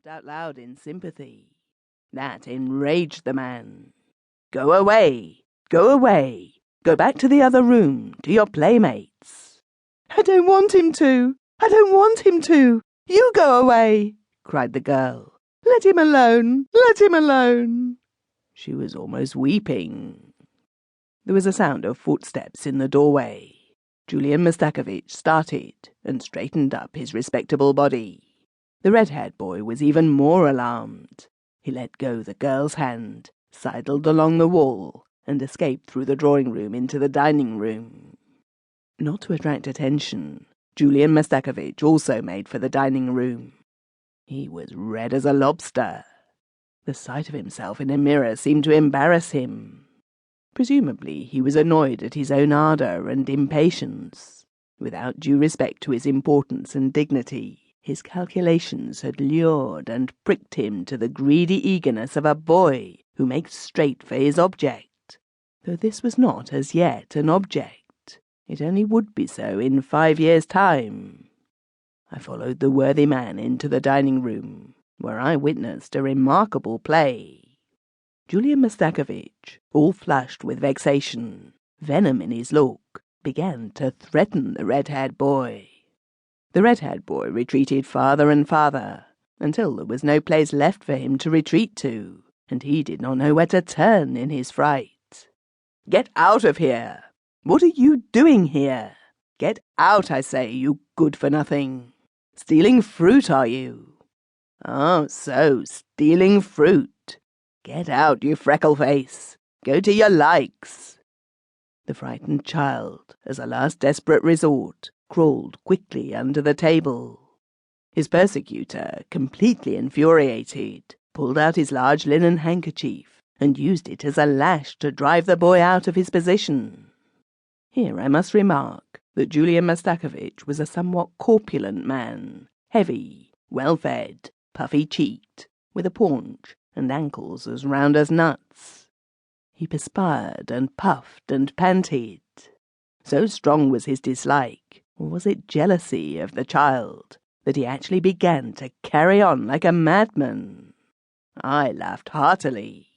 laughed out loud in sympathy. That enraged the man. "Go away! Go away! Go back to the other room, to your playmates." "I don't want him to! I don't want him to! You go away!" cried the girl. "Let him alone! Let him alone!" She was almost weeping. There was a sound of footsteps in the doorway. Julian Mastakovich started and straightened up his respectable body. The red-haired boy was even more alarmed. He let go the girl's hand, sidled along the wall, and escaped through the drawing-room into the dining-room. Not to attract attention, Julian Mastakovich also made for the dining-room. He was red as a lobster. The sight of himself in a mirror seemed to embarrass him. Presumably he was annoyed at his own ardour and impatience. Without due respect to his importance and dignity, his calculations had lured and pricked him to the greedy eagerness of a boy who makes straight for his object. Though this was not as yet an object, it only would be so in 5 years' time. I followed the worthy man into the dining-room, where I witnessed a remarkable play. Julian Mastakovich, all flushed with vexation, venom in his look, began to threaten the red-haired boy. The red-haired boy retreated farther and farther, until there was no place left for him to retreat to, and he did not know where to turn in his fright. "Get out of here! What are you doing here? Get out, I say, you good-for-nothing! Stealing fruit, are you? Oh, so, stealing fruit! Get out, you freckle-face! Go to your likes!" The frightened child, as a last desperate resort, crawled quickly under the table. His persecutor, completely infuriated, pulled out his large linen handkerchief and used it as a lash to drive the boy out of his position. Here I must remark that Julian Mastakovich was a somewhat corpulent man, heavy, well-fed, puffy-cheeked, with a paunch and ankles as round as nuts. He perspired and puffed and panted. So strong was his dislike, or was it jealousy of the child, that he actually began to carry on like a madman. I laughed heartily.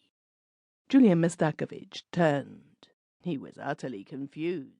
Julian Mastakovich turned. He was utterly confused.